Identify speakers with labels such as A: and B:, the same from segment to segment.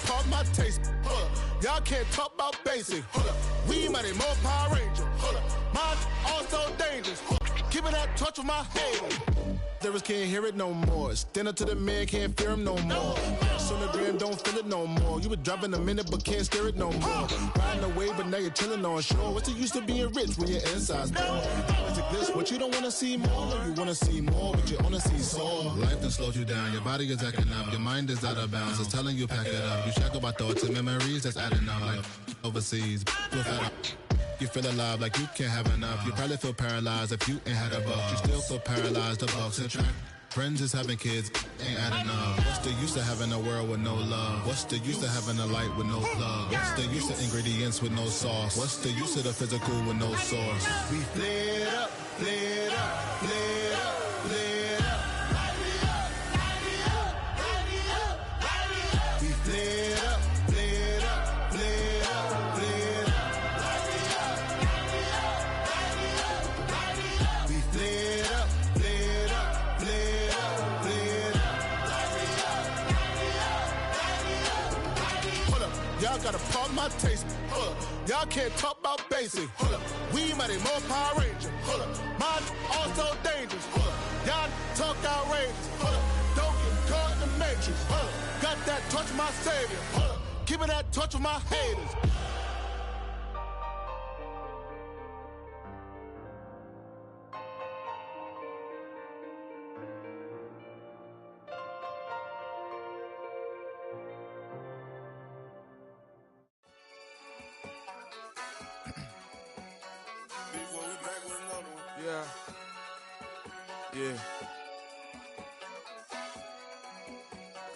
A: pardon my taste. Hold up. Y'all can't talk about basic. Hold up. We mighty more Power Ranger. Hold up. Mine also dangerous. Hold up. Keeping that touch with my haters. Lyrics can't hear it no more. Stand up to the man, can't fear him no more. On the gram, don't feel it no more. You been driving a minute, but can't steer it no more. Riding away, but now you're chilling on shore. What's the use of being rich when your inside's poor? It's like this, what you don't wanna see more. You wanna see more, but you wanna see sore. Life done slowed you down, your body is acting up. Your mind is out of bounds, it's telling you pack it up. You shackle by thoughts and memories that's adding up. Like overseas, you feel alive like you can't have enough. You probably feel paralyzed if you ain't had a buck. You still feel paralyzed, the bucks and track. Friends is having kids, ain't adding up. What's the use of having a world with no love? What's the use of having a light with no plug? What's the use of ingredients with no sauce? What's the use of the physical with no source? We flared up, flared up, flared up, flared up. We flared up, flared up, flared up, flared up. We flared up, flared up, flared up. Hold up, y'all gotta pardon my taste. Hold up, y'all can't talk about basic. Hold up, we mighty more Power Ranger. Hold up, mine also dangerous. Hold up, y'all talk outrageous. Hold up, don't get caught in the matrix. Hold up, got that touch with my savior. Hold up, keeping that touch with my haters.
B: Yeah. Yeah.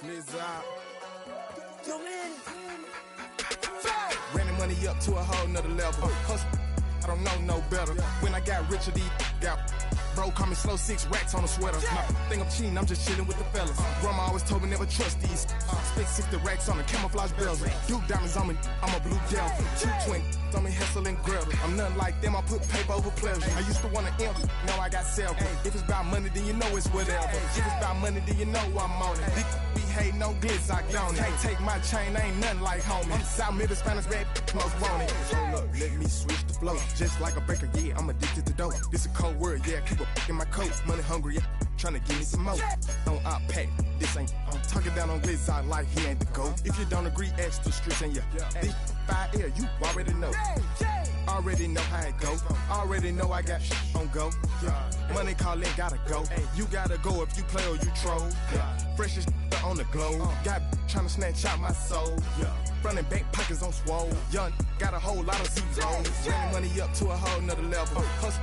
B: Blizzard. Running money up to a whole nother level. Hustle, I don't know no better. When I got richer, these got. Bro, call me slow, 6 racks on a sweater. My think I'm cheating, I'm just chilling with the fellas. Grandma always told me never trust these. Spent 60 racks on the camouflage bells. Duke diamonds on me, I'm a blue gel. 220 on me, Hessel and Gretel. I'm nothing like them, I put paper over pleasure. I used to want to imp, now I got self. If it's about money, then you know it's whatever. If it's about money, then you know I'm on it. Big be hating on glitz, I don't. Can't take my chain, ain't nothing like homie. South Middle Spanish red, most want it. Hold up, let me switch the flow. Just like a breaker, yeah, I'm addicted to dope. This a cold word, yeah, keep a in my coat. Money hungry, yeah, tryna give me some more. On our pack, this ain't. I'm talking down on glitz, I like he ain't the goat. If you don't agree, ask the streets and yeah. This 5 air, you already know. Already know how it go. Already know I got on go. Money calling, gotta go. You gotta go if you play or you troll. Freshest on the globe. Got tryna snatch out my soul. Running back pockets on swole. Young, got a whole lot of zeros. Running money up to a whole nother level. Hustle,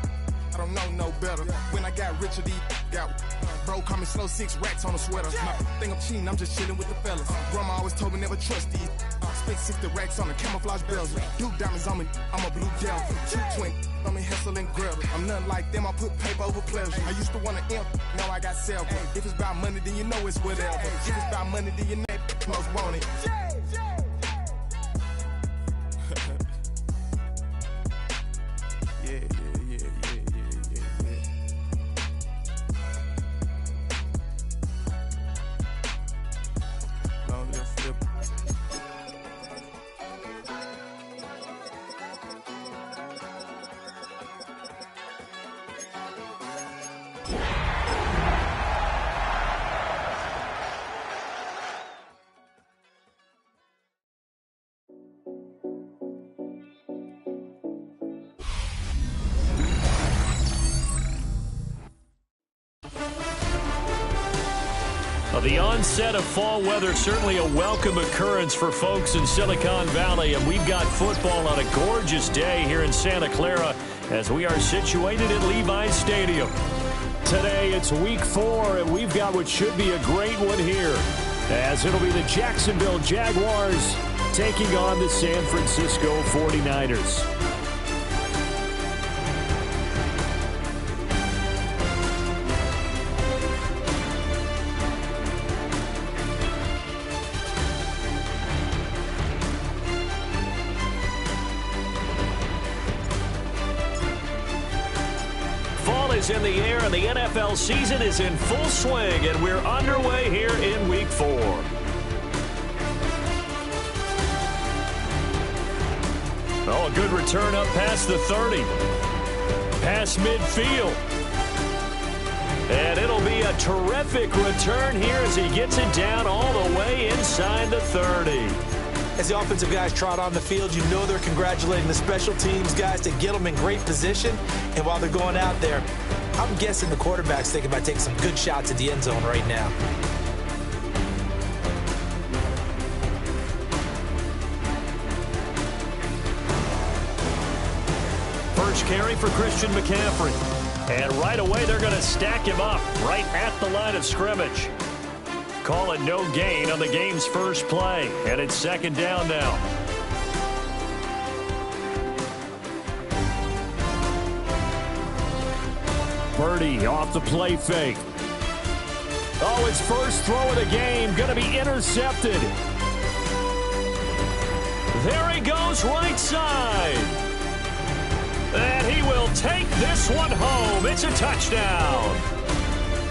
B: I don't know no better. When I got richer, these got. Bro, call me slow, 6 racks on a sweater. My think I'm cheating, I'm just chilling with the fellas. Grandma always told me never trust these. Spent 60 racks on the camouflage bells. Duke diamonds on me, I'm a blue gel. 220 on me, Hessel and Gretel. I'm nothing like them, I put paper over pleasure. I used to want to imp, now I got self. If it's about money, then you know it's whatever. If it's about money, then you know most want it. Yeah. Long live Flip.
C: The onset of fall weather, certainly a welcome occurrence for folks in Silicon Valley, and we've got football on a gorgeous day here in Santa Clara as we are situated at Levi's Stadium. Today it's week 4, and we've got what should be a great one here, as it'll be the Jacksonville Jaguars taking on the San Francisco 49ers. In the air, and the NFL season is in full swing, and we're underway here in week 4. Oh, a good return up past the 30. Past midfield. And it'll be a terrific return here as he gets it down all the way inside the 30.
D: As the offensive guys trot on the field, you know they're congratulating the special teams guys to get them in great position. And while they're going out there, I'm guessing the quarterback's thinking about taking some good shots at the end zone right now.
C: First carry for Christian McCaffrey. And right away, they're going to stack him up right at the line of scrimmage. Call it no gain on the game's first play. And it's second down now. Purdy off the play fake. Oh, his first throw of the game going to be intercepted. There he goes right side. And he will take this one home. It's a touchdown.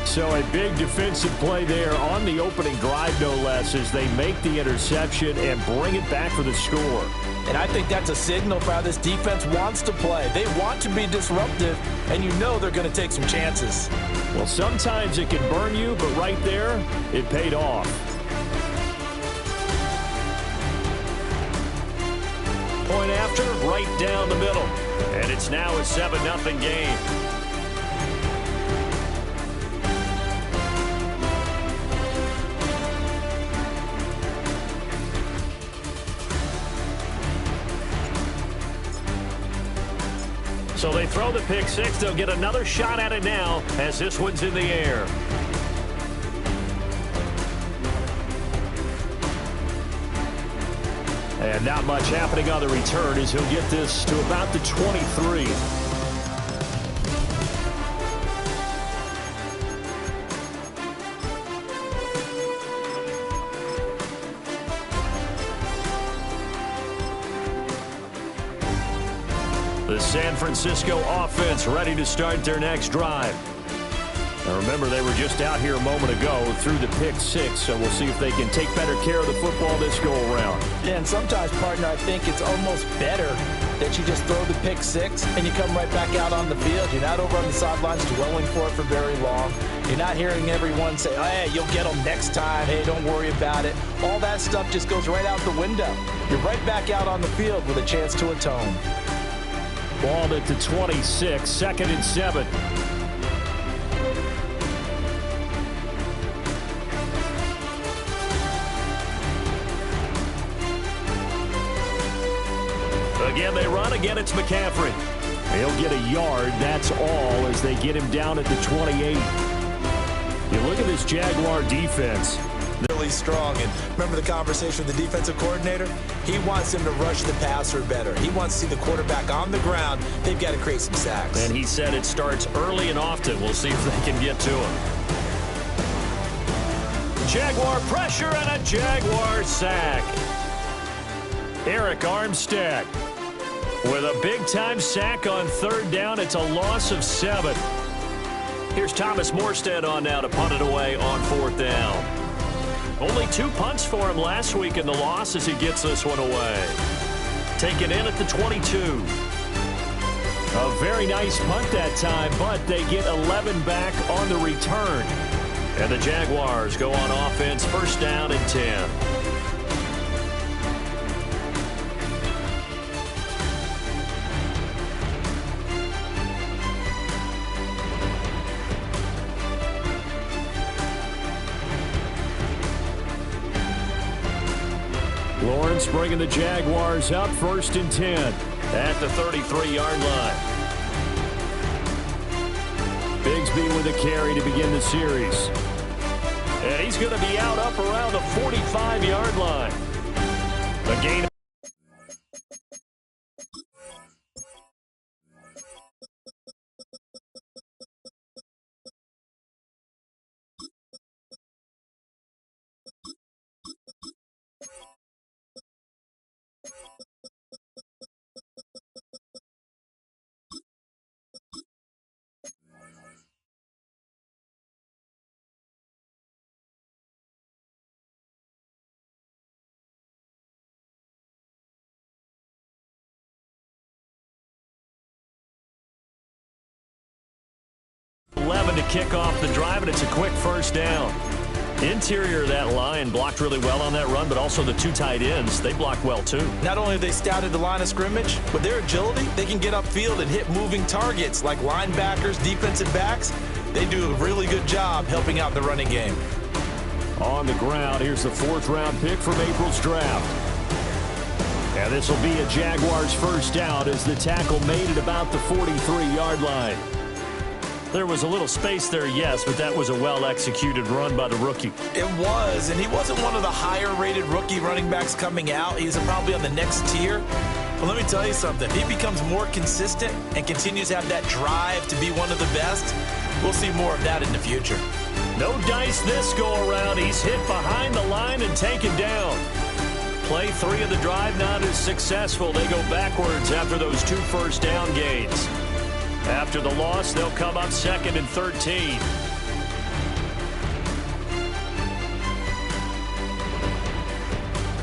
C: So a big defensive play there on the opening drive, no less, as they make the interception and bring it back for the score.
D: And I think that's a signal for how this defense wants to play. They want to be disruptive, and you know they're going to take some chances.
C: Well, sometimes it can burn you, but right there, it paid off. Point after, right down the middle. And it's now a 7-0 game. So they throw the pick six. They'll get another shot at it now as this one's in the air. And not much happening on the return as he'll get this to about the 23. The San Francisco offense ready to start their next drive. Now remember, they were just out here a moment ago through the pick six, so we'll see if they can take better care of the football this go-around.
D: Yeah, and sometimes, partner, I think it's almost better that you just throw the pick six and you come right back out on the field. You're not over on the sidelines dwelling for it for very long. You're not hearing everyone say, oh, hey, you'll get them next time. Hey, don't worry about it. All that stuff just goes right out the window. You're right back out on the field with a chance to atone.
C: Ball at the 26, 2nd and 7. Again, they run. Again, it's McCaffrey. He'll get a yard. That's all as they get him down at the 28. You look at this Jaguar defense.
D: Really strong. And remember the conversation with the defensive coordinator? He wants him to rush the passer better. He wants to see the quarterback on the ground. They've got to create some sacks.
C: And he said it starts early and often. We'll see if they can get to him. Jaguar pressure and a Jaguar sack. Arik Armstead with a big-time sack on 3rd down. It's a loss of 7. Here's Thomas Morstead on now to punt it away on 4th down. Only 2 punts for him last week in the loss as he gets this one away. Taken in at the 22. A very nice punt that time, but they get 11 back on the return. And the Jaguars go on offense, 1st down and 10. Lawrence bringing the Jaguars up, 1st and 10 at the 33-yard line. Bigsby with a carry to begin the series. And he's going to be out up around the 45-yard line. A gain to kick off the drive, and it's a quick first down. Interior of that line blocked really well on that run, but also the two tight ends, they blocked well too.
D: Not only have they scouted the line of scrimmage, with their agility, they can get upfield and hit moving targets like linebackers, defensive backs. They do a really good job helping out the running game.
C: On the ground, here's the 4th-round pick from April's draft. And this will be a Jaguars first down as the tackle made it about the 43-yard line. There was a little space there, yes, but that was a well-executed run by the rookie.
D: It was, and he wasn't one of the higher-rated rookie running backs coming out. He's probably on the next tier. But let me tell you something. If he becomes more consistent and continues to have that drive to be one of the best, we'll see more of that in the future.
C: No dice this go-around. He's hit behind the line and taken down. Play 3 of the drive not as successful. They go backwards after those 2 first-down gains. After the loss, they'll come up 2nd and 13.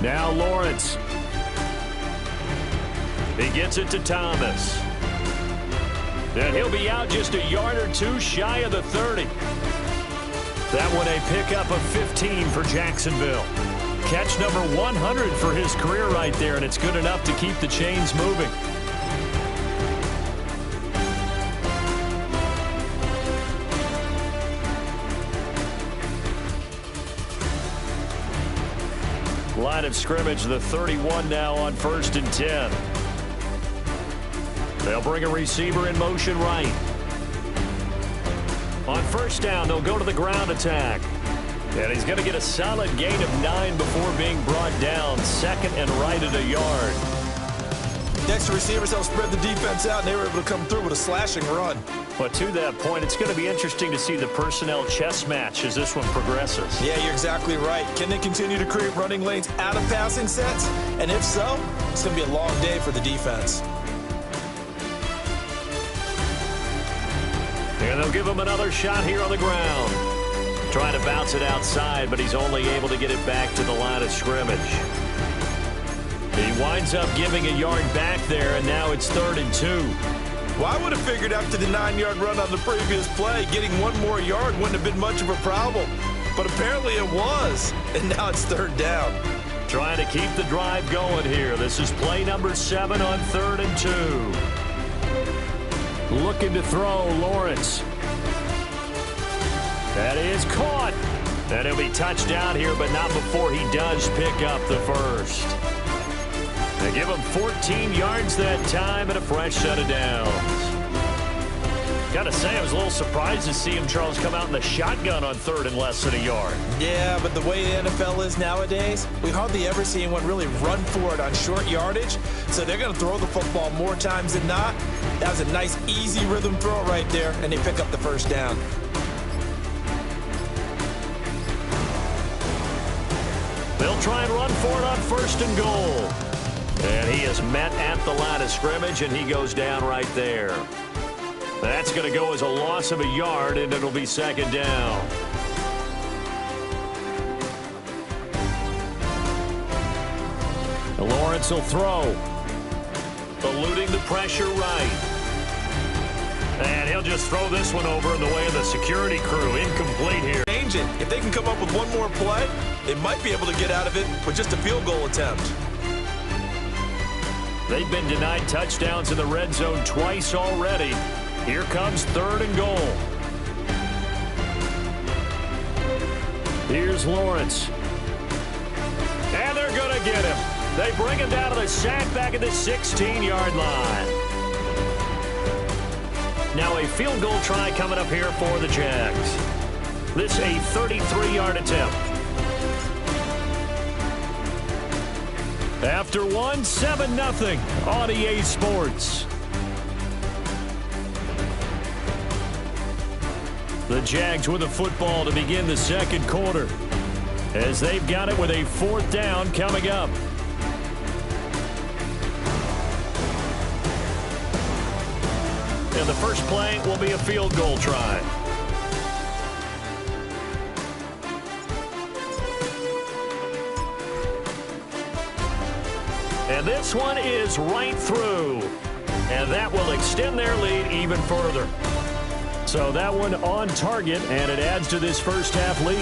C: Now Lawrence. He gets it to Thomas. And he'll be out just a yard or 2 shy of the 30. That one a pickup of 15 for Jacksonville. Catch number 100 for his career right there, and it's good enough to keep the chains moving. Line of scrimmage, the 31 now on 1st and 10. They'll bring a receiver in motion right. On first down, they'll go to the ground attack. And he's going to get a solid gain of 9 before being brought down. 2nd and right at a yard.
D: Next to receivers, they'll spread the defense out, and they were able to come through with a slashing run.
C: But to that point, it's going to be interesting to see the personnel chess match as this one progresses.
D: Yeah, you're exactly right. Can they continue to create running lanes out of passing sets? And if so, it's going to be a long day for the defense.
C: And they'll give him another shot here on the ground. Trying to bounce it outside, but he's only able to get it back to the line of scrimmage. He winds up giving a yard back there, and now it's 3rd and 2.
D: Well, I would have figured after the 9-yard run on the previous play, getting 1 more yard wouldn't have been much of a problem. But apparently it was, and now it's 3rd down.
C: Trying to keep the drive going here. This is play number 7 on 3rd and 2. Looking to throw, Lawrence. That is caught. And he'll be touchdown here, but not before he does pick up the first. They give him 14 yards that time and a fresh set of downs. Got to say, I was a little surprised to see him, Charles, come out in the shotgun on 3rd and less than a yard.
D: Yeah, but the way the NFL is nowadays, we hardly ever see anyone really run for it on short yardage. So they're going to throw the football more times than not. That was a nice, easy rhythm throw right there, and they pick up the first down.
C: They'll try and run for it on 1st and goal. And he is met at the line of scrimmage, and he goes down right there. That's going to go as a loss of a yard, and it'll be 2nd down. Lawrence will throw. Eluding the pressure right. And he'll just throw this one over in the way of the security crew. Incomplete here.
D: Change it. If they can come up with 1 more play, they might be able to get out of it with just a field goal attempt.
C: They've been denied touchdowns in the red zone twice already. Here comes 3rd and goal. Here's Lawrence. And they're going to get him. They bring him down to the sack back at the 16-yard line. Now a field goal try coming up here for the Jags. This a 33-yard attempt. After one, 7-0 on EA Sports. The Jags with a football to begin the 2nd quarter, as they've got it with a 4th down coming up. And the first play will be a field goal try. And this one is right through. And that will extend their lead even further. So that one on target, and it adds to this first half lead.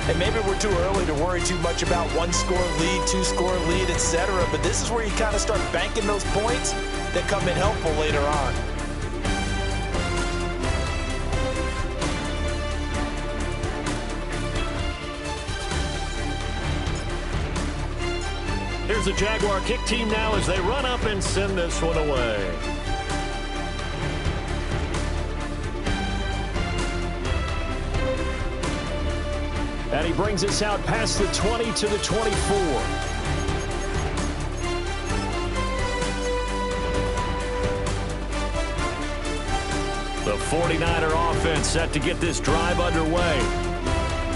D: And maybe we're too early to worry too much about one-score lead, two-score lead, etc. But this is where you kind of start banking those points that come in helpful later on.
C: Here's the Jaguar kick team now as they run up and send this one away. And he brings us out past the 20 to the 24. The 49er offense set to get this drive underway.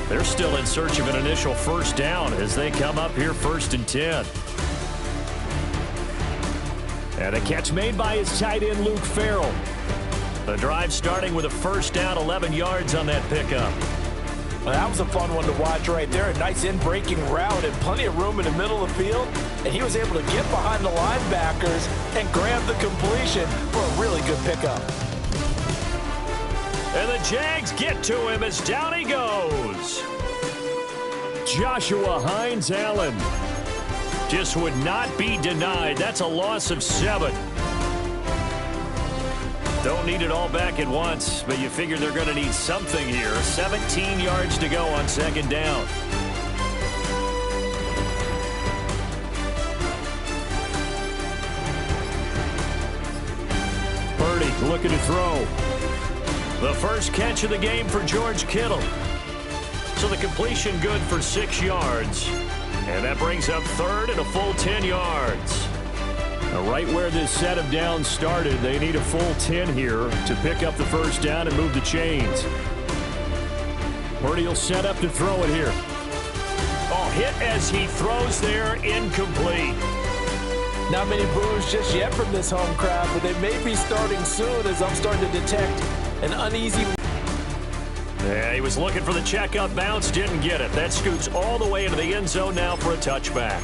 C: They're still in search of an initial first down as they come up here 1st and 10. And a catch made by his tight end, Luke Farrell. The drive starting with a first down, 11 yards on that pickup.
D: Well, that was a fun one to watch right there. A nice in-breaking route and plenty of room in the middle of the field. And he was able to get behind the linebackers and grab the completion for a really good pickup.
C: And the Jags get to him as down he goes. Joshua Hines-Allen just would not be denied. That's a loss of 7. Don't need it all back at once, but you figure they're going to need something here. 17 yards to go on 2nd down. Purdy looking to throw. The first catch of the game for George Kittle. So the completion good for 6 yards. And that brings up 3rd and a full 10 yards. Now right where this set of downs started, they need a full 10 here to pick up the first down and move the chains. Purdy will set up to throw it here. Oh, hit as he throws there, incomplete.
D: Not many boos just yet from this home crowd, but they may be starting soon as I'm starting to detect an uneasy.
C: Yeah, he was looking for the checkup bounce, didn't get it. That scoots all the way into the end zone now for a touchback.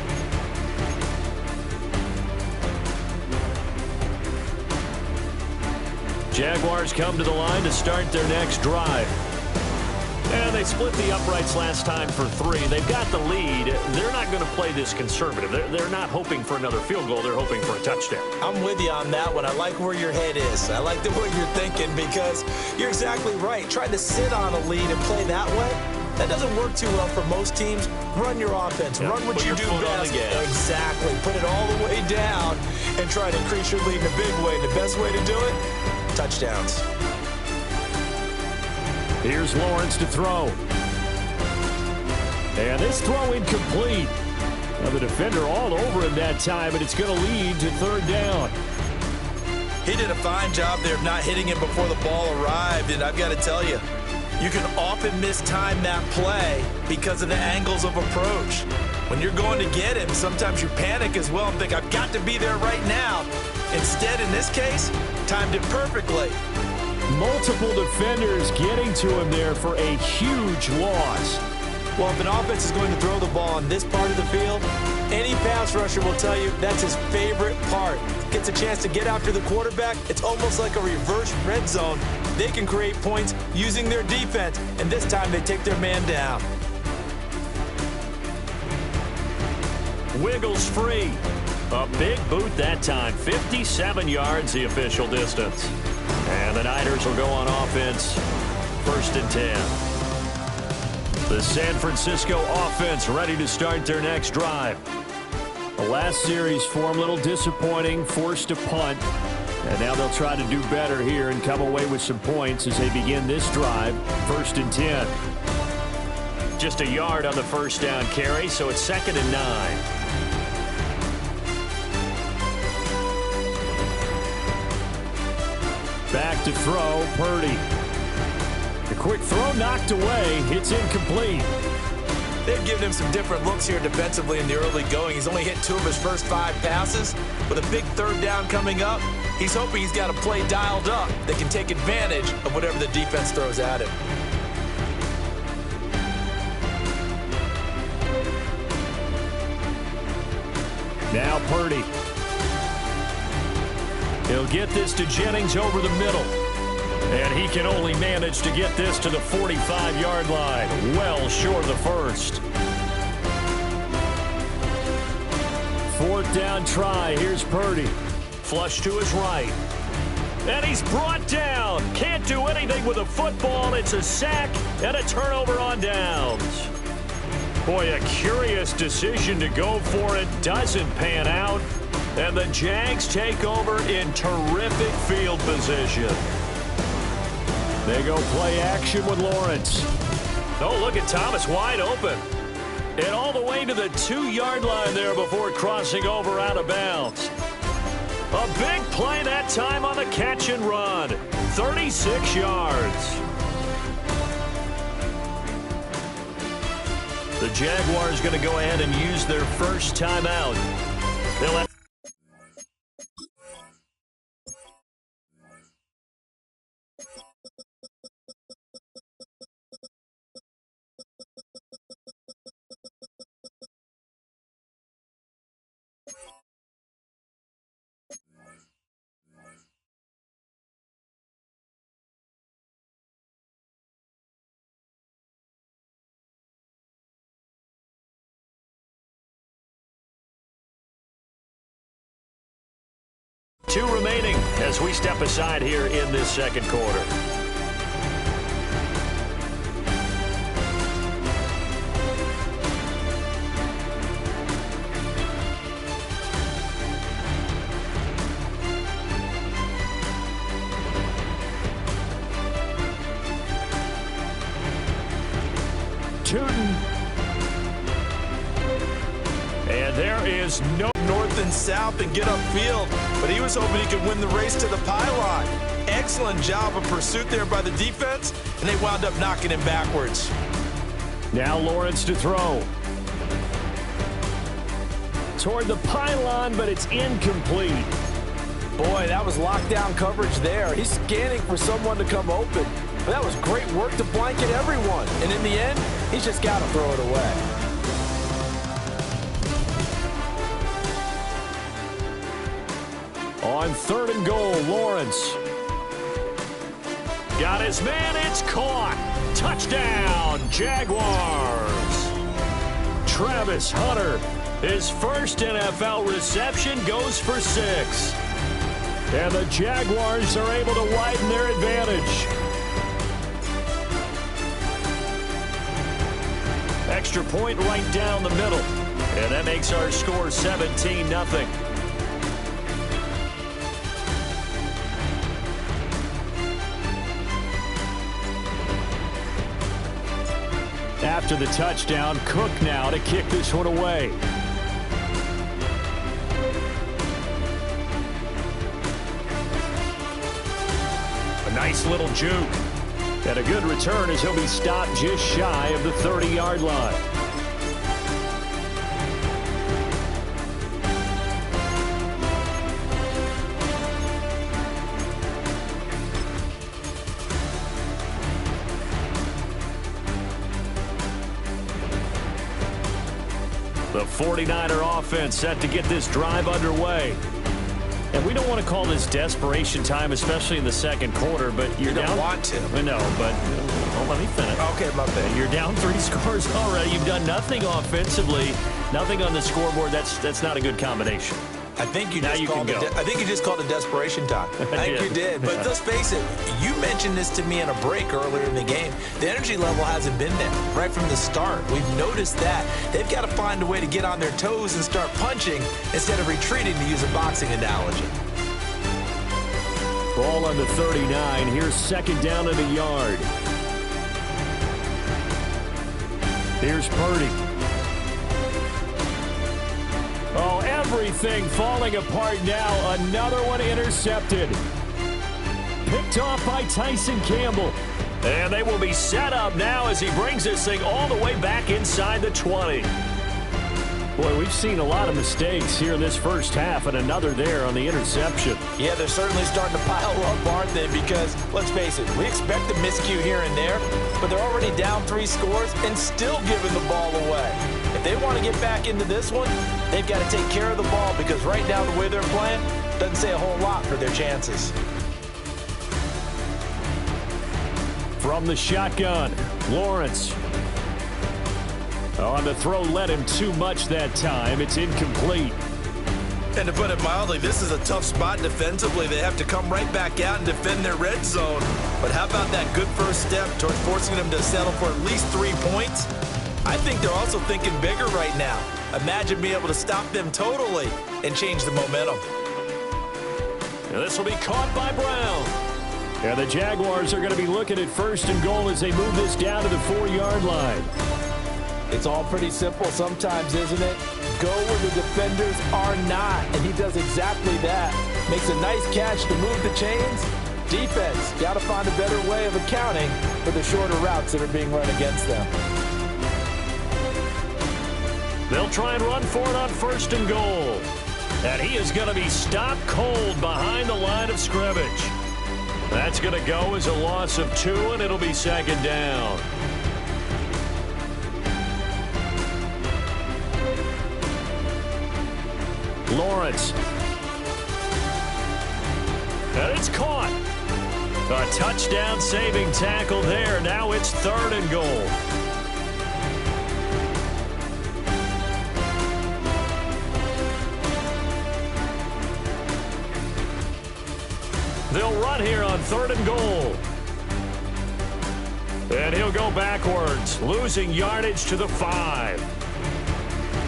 C: Jaguars come to the line to start their next drive. And they split the uprights last time for 3. They've got the lead. They're not going to play this conservative. They're not hoping for another field goal. They're hoping for a touchdown.
D: I'm with you on that one. I like where your head is. I like the way you're thinking because you're exactly right. Trying to sit on a lead and play that way, that doesn't work too well for most teams. Run your offense. Run what you do best. Exactly. Put it all the way down and try to increase your lead in a big way. The best way to do it, touchdowns.
C: Here's Lawrence to throw. And this throw incomplete. Now the defender all over him that time, but it's going to lead to 3rd down.
D: He did a fine job there of not hitting him before the ball arrived, and I've got to tell you, you can often mistime that play because of the angles of approach. When you're going to get him, sometimes you panic as well and think, I've got to be there right now. Instead, in this case, timed it perfectly.
C: Multiple defenders getting to him there for a huge loss.
D: Well, if an offense is going to throw the ball on this part of the field, any pass rusher will tell you that's his favorite part. Gets a chance to get after the quarterback. It's almost like a reverse red zone. They can create points using their defense, and this time they take their man down.
C: Wiggles free. A big boot that time. 57 yards the official distance. And the Niners will go on offense. 1st and 10. The San Francisco offense ready to start their next drive. The last series for them, a little disappointing, forced a punt. And now they'll try to do better here and come away with some points as they begin this drive. 1st and 10. Just a yard on the first down carry, so it's 2nd and 9. Back to throw, Purdy. The quick throw knocked away. It's incomplete.
D: They've given him some different looks here defensively in the early going. He's only hit 2 of his first 5 passes. With a big 3rd down coming up, he's hoping he's got a play dialed up that can take advantage of whatever the defense throws at him.
C: Now Purdy. He'll get this to Jennings over the middle. And he can only manage to get this to the 45-yard line. Well short of the first. 4th down try. Here's Purdy. Flush to his right. And he's brought down. Can't do anything with a football. It's a sack and a turnover on downs. Boy, a curious decision to go for it. Doesn't pan out. And the Jags take over in terrific field position. They go play action with Lawrence. Oh, look at Thomas wide open. And all the way to the 2-yard line there before crossing over out of bounds. A big play that time on the catch and run. 36 yards. The Jaguars going to go ahead and use their first timeout. They'll have two remaining as we step aside here in this second quarter. Tootin. And there is no
D: north and south and get upfield, but he was hoping he could win the race to the pylon. Excellent job of pursuit there by the defense, and they wound up knocking him backwards.
C: Now Lawrence to throw. Toward the pylon, but it's incomplete.
D: Boy, that was lockdown coverage there. He's scanning for someone to come open. But that was great work to blanket everyone. And in the end, he's just got to throw it away.
C: On 3rd and goal, Lawrence. Got his man, it's caught. Touchdown, Jaguars. Travis Hunter, his first NFL reception, goes for 6. And the Jaguars are able to widen their advantage. Extra point right down the middle. And that makes our score 17-0. After the touchdown, Cook now to kick this one away. A nice little juke. And a good return as he'll be stopped just shy of the 30-yard line. The 49er offense set to get this drive underway. And we don't want to call this desperation time, especially in the second quarter, but you're down.
D: You don't want to.
C: I know, but let me finish.
D: Okay, my bad.
C: You're down 3 scores already. You've done nothing offensively, nothing on the scoreboard. That's not a good combination.
D: I think you just called it desperation time. I think you did. But let's face it, you mentioned this to me in a break earlier in the game. The energy level hasn't been there right from the start. We've noticed that. They've got to find a way to get on their toes and start punching instead of retreating, to use a boxing analogy.
C: Ball on the 39. Here's 2nd down at a yard. Here's Purdy. Oh, everything falling apart now. Another one intercepted. Picked off by Tyson Campbell. And they will be set up now as he brings this thing all the way back inside the 20. Boy, we've seen a lot of mistakes here in this first half, and another there on the interception.
D: Yeah, they're certainly starting to pile up, aren't they? Because, let's face it, we expect a miscue here and there, but they're already down 3 scores and still giving the ball away. If they want to get back into this one, they've got to take care of the ball, because right now the way they're playing doesn't say a whole lot for their chances.
C: from the shotgun. Lawrence. On the throw, led him too much that time. It's incomplete.
D: And to put it mildly, this is a tough spot defensively. They have to come right back out and defend their red zone. But how about that good first step towards forcing them to settle for at least 3 points? I think they're also thinking bigger right now. Imagine being able to stop them totally and change the momentum.
C: And this will be caught by Brown. And the Jaguars are going to be looking at 1st and goal as they move this down to the 4-yard line.
D: It's all pretty simple sometimes, isn't it? Go where the defenders are not, and he does exactly that. Makes a nice catch to move the chains. Defense, got to find a better way of accounting for the shorter routes that are being run against them.
C: They'll try and run for it on 1st and goal. And he is going to be stopped cold behind the line of scrimmage. That's going to go as a loss of 2, and it'll be 2nd down. Lawrence. And it's caught. A touchdown-saving tackle there. Now it's 3rd and goal. They'll run here on 3rd and goal. And he'll go backwards, losing yardage to the 5.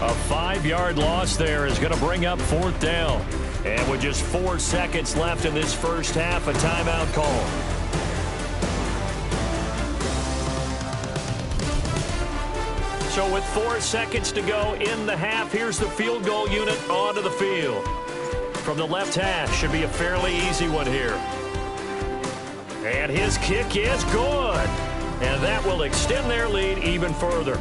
C: A 5-yard loss there is going to bring up 4th down. And with just 4 seconds left in this first half, a timeout call. So with 4 seconds to go in the half, here's the field goal unit onto the field. From the left hash, should be a fairly easy one here. And his kick is good. And that will extend their lead even further.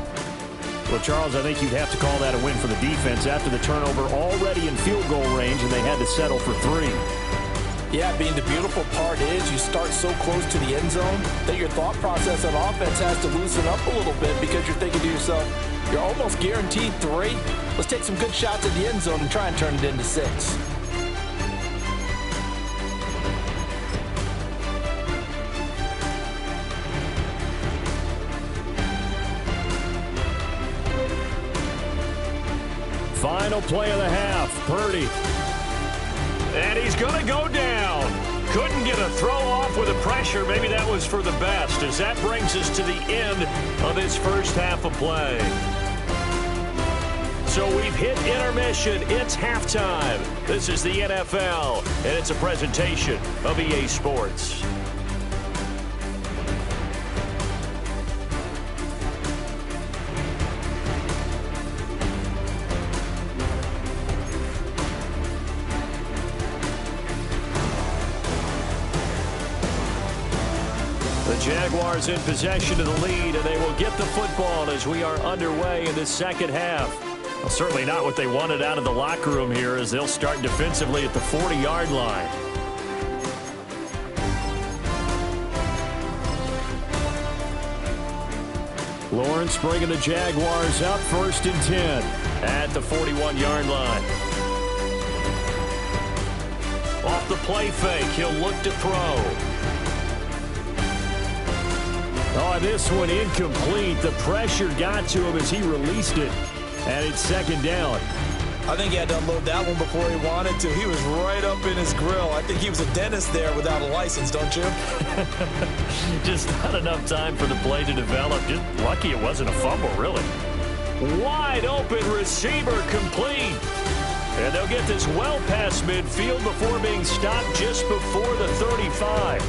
C: Well, Charles, I think you'd have to call that a win for the defense after the turnover already in field goal range, and they had to settle for 3.
D: Yeah, the beautiful part is you start so close to the end zone that your thought process on offense has to loosen up a little bit because you're thinking to yourself, you're almost guaranteed 3. Let's take some good shots at the end zone and try and turn it into 6.
C: Final play of the half, Purdy. And he's going to go down. Couldn't get a throw off with the pressure. Maybe that was for the best, as that brings us to the end of this first half of play. So we've hit intermission. It's halftime. This is the NFL, and it's a presentation of EA Sports. Jaguars in possession of the lead, and they will get the football as we are underway in the second half. Well, certainly not what they wanted out of the locker room here, as they'll start defensively at the 40-yard line. Lawrence bringing the Jaguars up 1st and 10 at the 41-yard line. Off the play fake, he'll look to throw. Oh, this one incomplete. The pressure got to him as he released it, and it's 2nd down.
D: I think he had to unload that one before he wanted to. He was right up in his grill. I think he was a dentist there without a license, don't you?
C: Just not enough time for the play to develop. Just lucky it wasn't a fumble, really. Wide open receiver complete. And they'll get this well past midfield before being stopped just before the 35.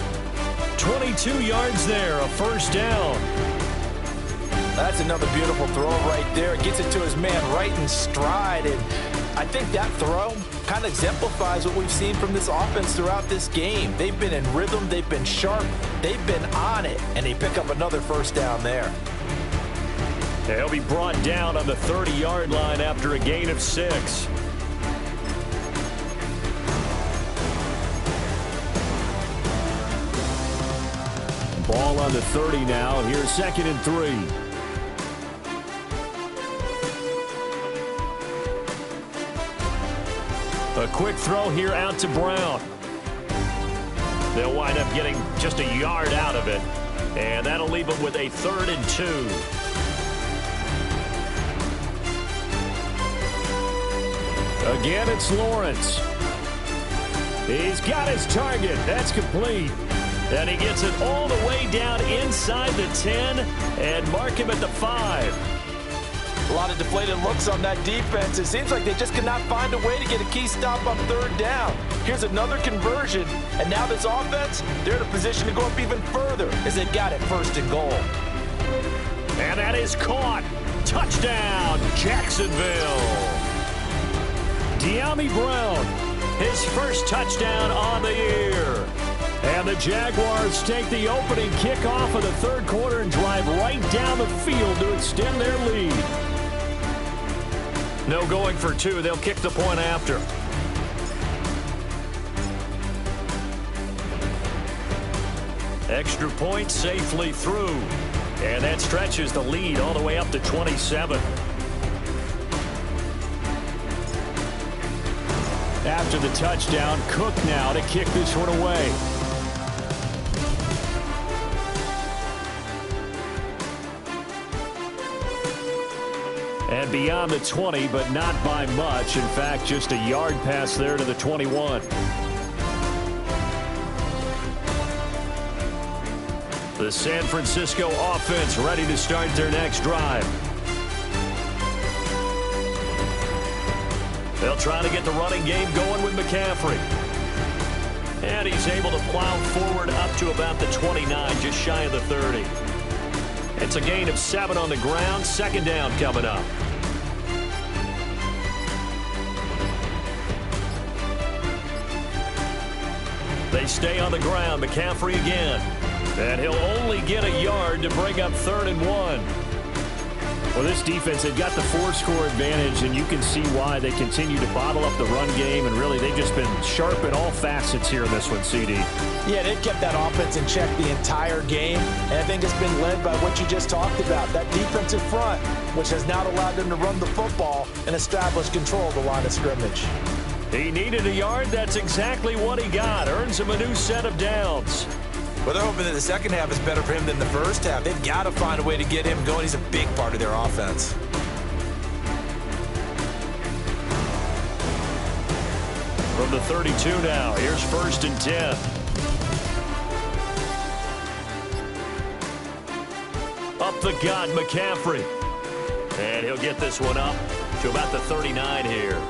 C: 22 yards there, a 1st down.
D: That's another beautiful throw right there. Gets it to his man right in stride. And I think that throw kind of exemplifies what we've seen from this offense throughout this game. They've been in rhythm. They've been sharp. They've been on it. And they pick up another 1st down there.
C: They'll be brought down on the 30-yard line after a gain of 6. Ball on the 30 now. Here's 2nd and 3. A quick throw here out to Brown. They'll wind up getting just a yard out of it. And that'll leave them with a 3rd and 2. Again, it's Lawrence. He's got his target. That's complete. And he gets it all the way down inside the 10 and mark him at the 5.
D: A lot of deflated looks on that defense. It seems like they just cannot find a way to get a key stop on 3rd down. Here's another conversion, and now this offense, they're in a position to go up even further as they've got it 1st and goal.
C: And that is caught. Touchdown, Jacksonville. De'Ami Brown, his first touchdown on the year. And the Jaguars take the opening kickoff of the 3rd quarter and drive right down the field to extend their lead. No going for 2. They'll kick the point after. Extra point safely through. And that stretches the lead all the way up to 27. After the touchdown, Cook now to kick this one away. And beyond the 20, but not by much. In fact, just a yard pass there to the 21. The San Francisco offense ready to start their next drive. They'll try to get the running game going with McCaffrey. And he's able to plow forward up to about the 29, just shy of the 30. It's a gain of 7 on the ground. 2nd down coming up. They stay on the ground. McCaffrey again. And he'll only get a yard to bring up 3rd and 1. Well, this defense, they've got the 4-score advantage, and you can see why they continue to bottle up the run game, and really they've just been sharp in all facets here in this one, CD.
D: Yeah, they've kept that offense in check the entire game, and I think it's been led by what you just talked about, that defensive front, which has now allowed them to run the football and establish control of the line of scrimmage.
C: He needed a yard. That's exactly what he got. Earns him a new set of downs.
D: Well, they're hoping that the second half is better for him than the first half. They've got to find a way to get him going. He's a big part of their offense.
C: From the 32 now, here's 1st and 10. Up the gut, McCaffrey. And he'll get this one up to about the 39 here.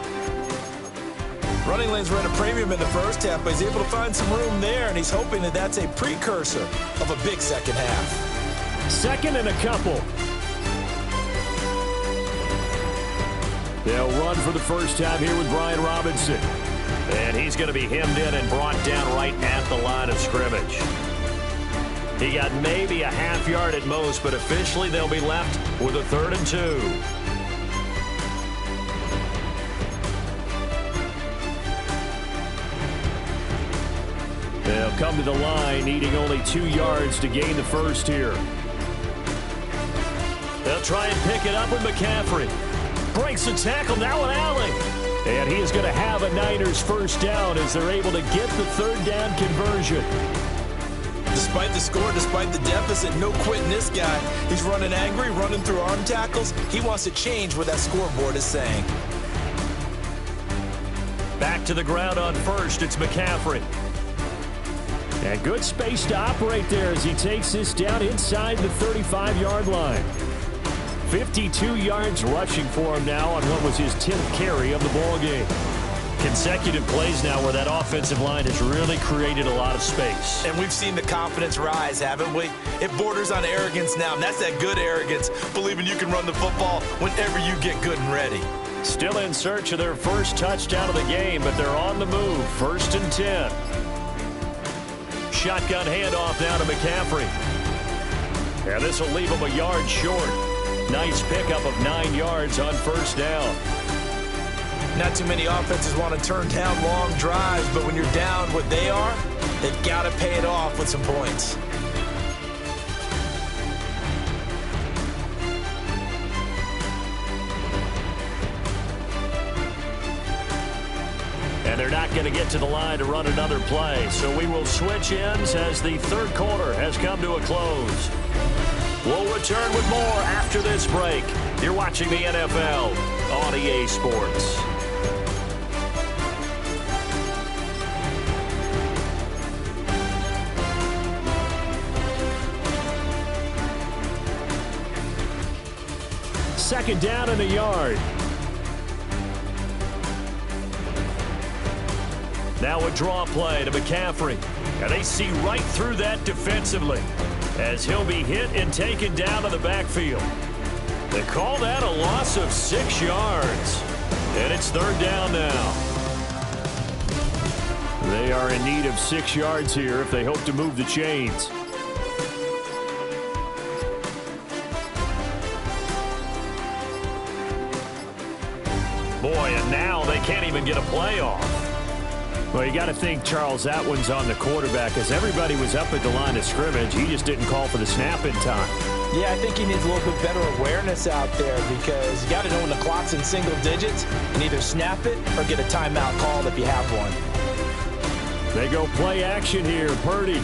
D: Running lanes were at a premium in the first half, but he's able to find some room there, and he's hoping that that's a precursor of a big second half.
C: 2nd and a couple. They'll run for the first time here with Brian Robinson. And he's going to be hemmed in and brought down right at the line of scrimmage. He got maybe a half yard at most, but officially they'll be left with a 3rd and 2. They'll come to the line, needing only 2 yards to gain the first here. They'll try and pick it up with McCaffrey. Breaks the tackle now with Allen. And he is going to have a Niners first down as they're able to get the 3rd down conversion.
D: Despite the score, despite the deficit, no quitting this guy. He's running angry, running through arm tackles. He wants to change what that scoreboard is saying.
C: Back to the ground on 1st, it's McCaffrey. And good space to operate there as he takes this down inside the 35-yard line. 52 yards rushing for him now on what was his 10th carry of the ball game. Consecutive plays now where that offensive line has really created a lot of space.
D: And we've seen the confidence rise, haven't we? It borders on arrogance now, and that's that good arrogance, believing you can run the football whenever you get good and ready.
C: Still in search of their first touchdown of the game, but they're on the move. 1st and 10. Shotgun handoff now to McCaffrey. And this will leave him a yard short. Nice pickup of 9 yards on 1st down.
D: Not too many offenses want to turn down long drives, but when you're down what they are, they've got to pay it off with some points.
C: And they're not going to get to the line to run another play. So we will switch ends as the third quarter has come to a close. We'll return with more after this break. You're watching the NFL on EA Sports. Second down in the yard. Now a draw play to McCaffrey. And they see right through that defensively as he'll be hit and taken down to the backfield. They call that a loss of 6 yards. And it's third down now. They are in need of 6 yards here if they hope to move the chains. Boy, and now they can't even get a play off. Well, you got to think, Charles, that one's on the quarterback as everybody was up at the line of scrimmage. He just didn't call for the snap in time.
D: Yeah, I think he needs a little bit better awareness out there because you got to know when the clock's in single digits and either snap it or get a timeout called if you have one.
C: They go play action here. Purdy.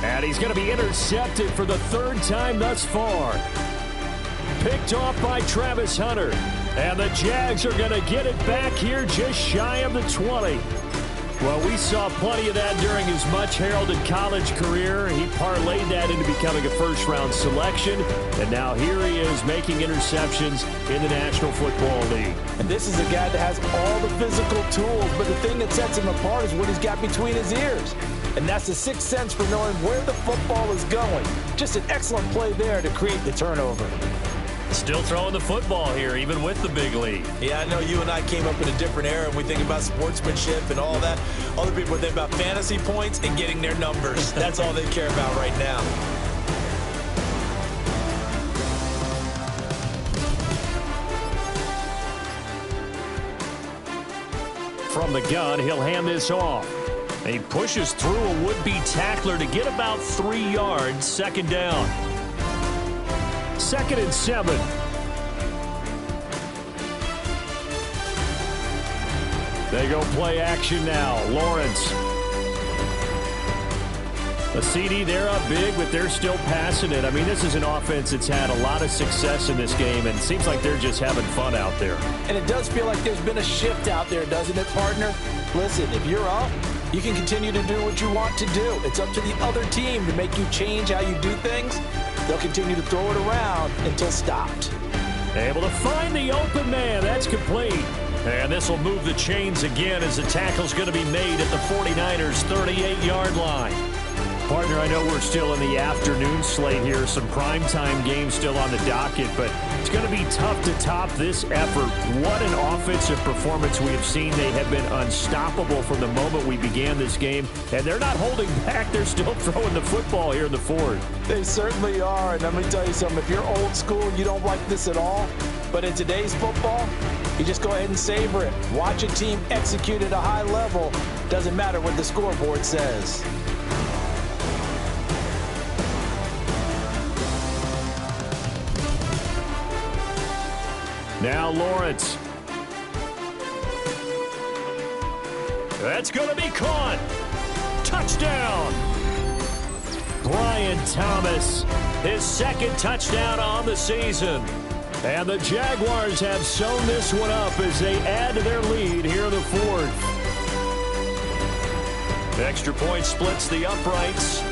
C: And he's going to be intercepted for the third time thus far. Picked off by Travis Hunter. And the Jags are going to get it back here just shy of the 20. Well, we saw plenty of that during his much-heralded college career. He parlayed that into becoming a first-round selection. And now here he is making interceptions in the National Football League.
D: And this is a guy that has all the physical tools. But the thing that sets him apart is what he's got between his ears. And that's the sixth sense for knowing where the football is going. Just an excellent play there to create the turnover.
C: Still throwing the football here, even with the big lead.
E: Yeah, I know you and I came up in a different era, and we think about sportsmanship and all that. Other people think about fantasy points and getting their numbers. That's all they care about right now.
C: From the gun, he'll hand this off. He pushes through a would-be tackler to get about 3 yards. Second down. 2nd and 7. They go play action now. Lawrence. A CD, they're up big, but they're still passing it. I mean, this is an offense that's had a lot of success in this game, and it seems like they're just having fun out there.
D: And it does feel like there's been a shift out there, doesn't it, partner? Listen, if you're up, you can continue to do what you want to do. It's up to the other team to make you change how you do things. They'll continue to throw it around until stopped.
C: Able to find the open man. That's complete. And this will move the chains again as the tackle's going to be made at the 49ers' 38-yard line. Partner, I know we're still in the afternoon slate here. Some primetime games still on the docket, but it's going to be tough to top this effort. What an offensive performance we have seen. They have been unstoppable from the moment we began this game, and they're not holding back. They're still throwing the football here in the fourth.
D: They certainly are, and let me tell you something. If you're old school, you don't like this at all, but in today's football, you just go ahead and savor it. Watch a team execute at a high level. Doesn't matter what the scoreboard says.
C: Now Lawrence. That's going to be caught. Touchdown. Brian Thomas, his second touchdown on the season. And the Jaguars have sewn this one up as they add to their lead here in the fourth. The extra point splits the uprights.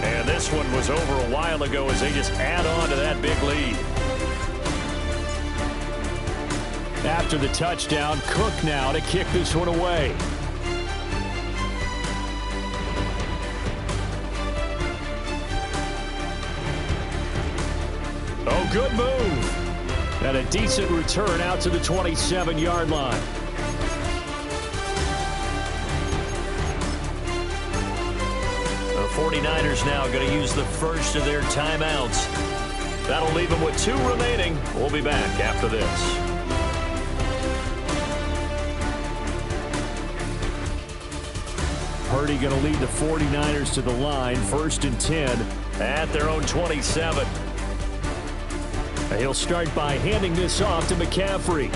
C: And this one was over a while ago as they just add on to that big lead. After the touchdown, Cook now to kick this one away. Oh, good move. And a decent return out to the 27-yard line. The 49ers now going to use the first of their timeouts. That'll leave them with 2 remaining. We'll be back after this. Purdy going to lead the 49ers to the line. 1st and 10 at their own 27. He'll start by handing this off to McCaffrey.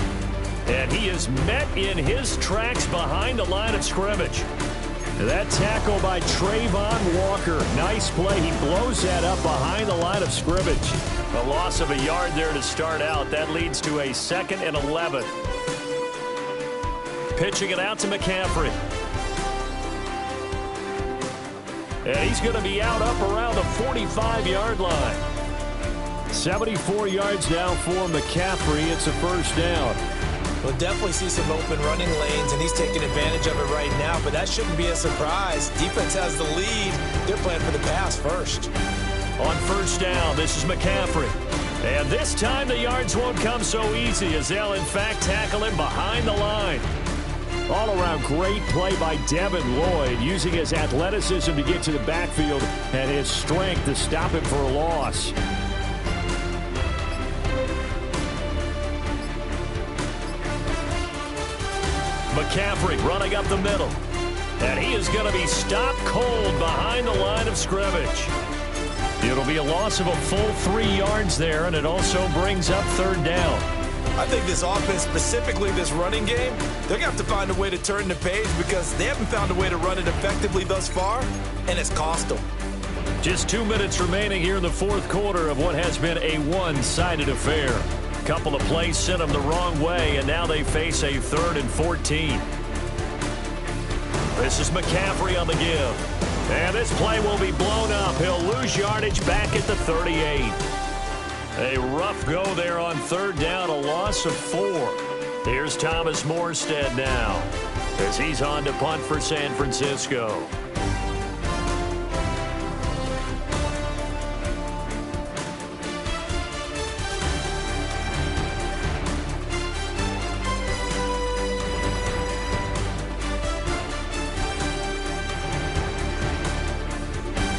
C: And he is met in his tracks behind the line of scrimmage. That tackle by Travon Walker. Nice play. He blows that up behind the line of scrimmage. A loss of a yard there to start out. That leads to a 2nd and 11. Pitching it out to McCaffrey. And he's going to be out up around the 45-yard line. 74 yards now for McCaffrey. It's a first down.
E: We'll definitely see some open running lanes, and he's taking advantage of it right now, but that shouldn't be a surprise. Defense has the lead. They're playing for the pass first.
C: On first down, this is McCaffrey. And this time the yards won't come so easy as they'll, in fact, tackle him behind the line. All-around great play by Devin Lloyd, using his athleticism to get to the backfield and his strength to stop him for a loss. McCaffrey running up the middle. And he is going to be stopped cold behind the line of scrimmage. It'll be a loss of a full 3 yards there, and it also brings up third down.
E: I think this offense, specifically this running game, they're going to have to find a way to turn the page because they haven't found a way to run it effectively thus far, and it's cost them.
C: Just 2 minutes remaining here in the fourth quarter of what has been a one-sided affair. Couple of plays sent them the wrong way, and now they face a 3rd and 14. This is McCaffrey on the give. And this play will be blown up. He'll lose yardage back at the 38. A rough go there on third down, a loss of 4. Here's Thomas Morstead now as he's on to punt for San Francisco.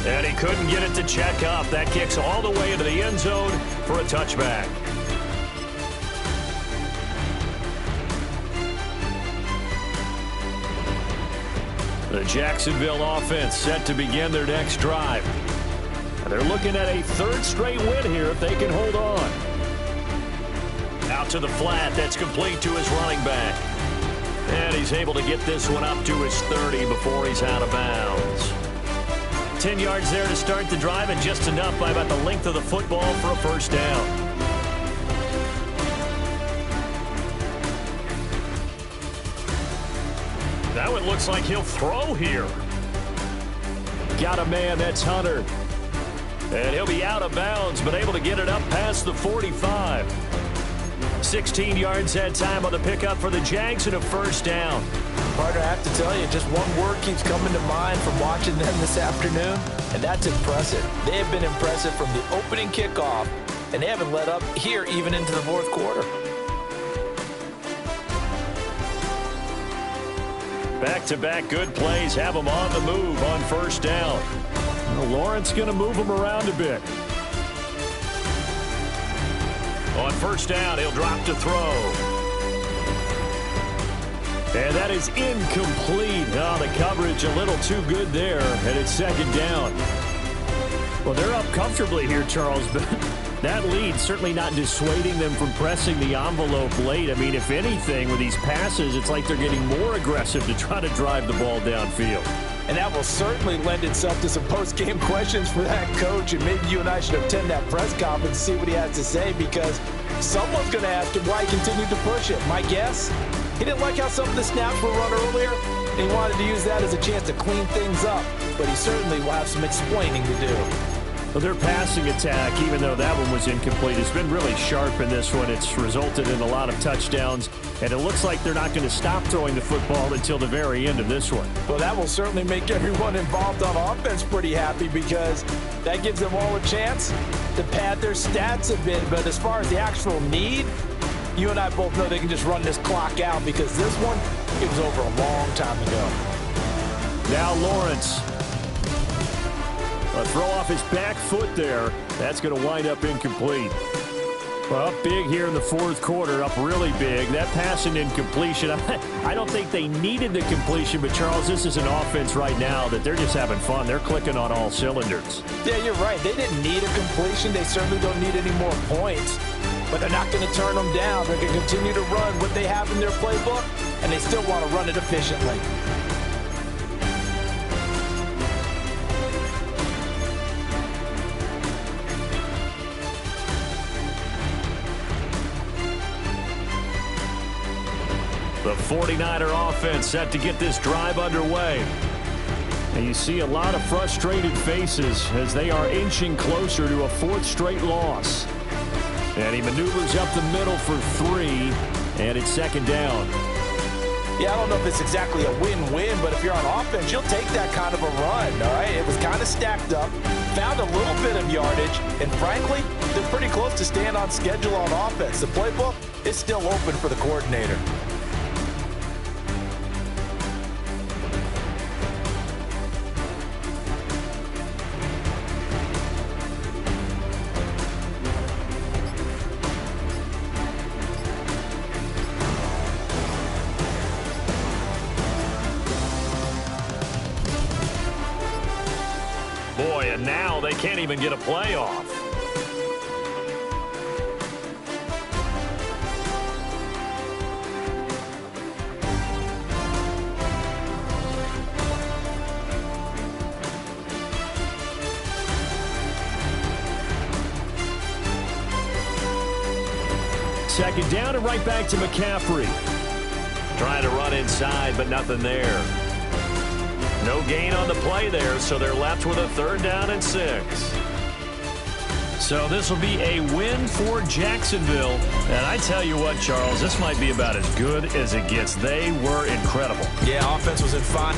C: And he couldn't get it to check up. That kicks all the way into the end zone for a touchback. The Jacksonville offense set to begin their next drive. And they're looking at a 3rd straight win here if they can hold on. Out to the flat. That's complete to his running back. And he's able to get this one up to his 30 before he's out of bounds. 10 yards there to start the drive, and just enough by about the length of the football for a first down. Now it looks like he'll throw here. Got a man, that's Hunter. And he'll be out of bounds, but able to get it up past the 45. 16 yards that time on the pickup for the Jags and a first down.
D: Partner, I have to tell you, just one word keeps coming to mind from watching them this afternoon, and that's impressive. They have been impressive from the opening kickoff, and they haven't let up here even into the fourth quarter.
C: Back-to-back good plays have them on the move on first down. Well, Lawrence going to move them around a bit. On first down, he'll drop to throw. And that is incomplete. Oh, the coverage a little too good there, and it's second down. Well, they're up comfortably here, Charles, but that lead certainly not dissuading them from pressing the envelope late. I mean, if anything, with these passes, it's like they're getting more aggressive to try to drive the ball downfield.
D: And that will certainly lend itself to some post-game questions for that coach, and maybe you and I should attend that press conference to see what he has to say, because someone's going to ask him why he continued to push it. My guess? He didn't like how some of the snaps were run earlier, and he wanted to use that as a chance to clean things up. But he certainly will have some explaining to do.
C: Well, their passing attack, even though that one was incomplete, has been really sharp in this one. It's resulted in a lot of touchdowns, and it looks like they're not going to stop throwing the football until the very end of this one.
D: Well, that will certainly make everyone involved on offense pretty happy, because that gives them all a chance to pad their stats a bit. But as far as the actual need, you and I both know they can just run this clock out, because this one, it was over a long time ago.
C: Now Lawrence. A throw off his back foot there. That's going to wind up incomplete. Well, up big here in the fourth quarter, up really big. That pass and incompletion, I don't think they needed the completion, but Charles, this is an offense right now that they're just having fun. They're clicking on all cylinders.
D: Yeah, you're right. They didn't need a completion. They certainly don't need any more points. but they're not going to turn them down. They're going to continue to run what they have in their playbook, and they still want to run it efficiently.
C: The 49er offense set to get this drive underway. And you see a lot of frustrated faces as they are inching closer to a fourth straight loss. And he maneuvers up the middle for 3, and it's second down.
D: Yeah, I don't know if it's exactly a win-win, but if you're on offense, you'll take that kind of a run, all right? It was kind of stacked up, found a little bit of yardage, and frankly, they're pretty close to staying on schedule on offense. The playbook is still open for the coordinator.
C: Boy, and now they can't even get a playoff. Second down and right back to McCaffrey. Trying to run inside, but nothing there. No gain on the play there, so they're left with a 3rd down and 6. So this will be a win for Jacksonville. And I tell you what, Charles, this might be about as good as it gets. They were incredible.
E: Yeah, offense was in fine.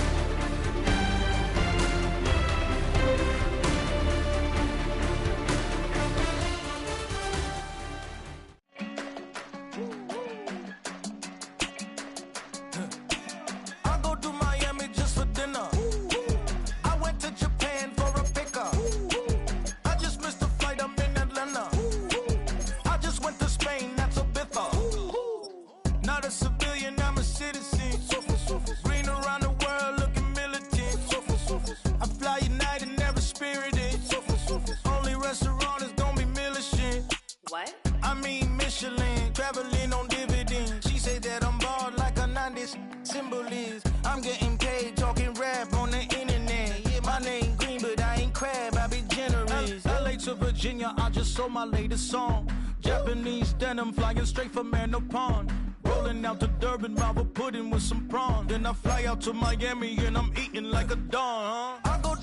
F: I'm getting paid, talking rap on the internet. Yeah, my name Green, but I ain't crab, I be generous. LA to Virginia, I just sold my latest song. Japanese denim, flying straight from Manapon. Rolling out to Durban, Marble pudding with some prawn. Then I fly out to Miami and I'm eating like a don. I go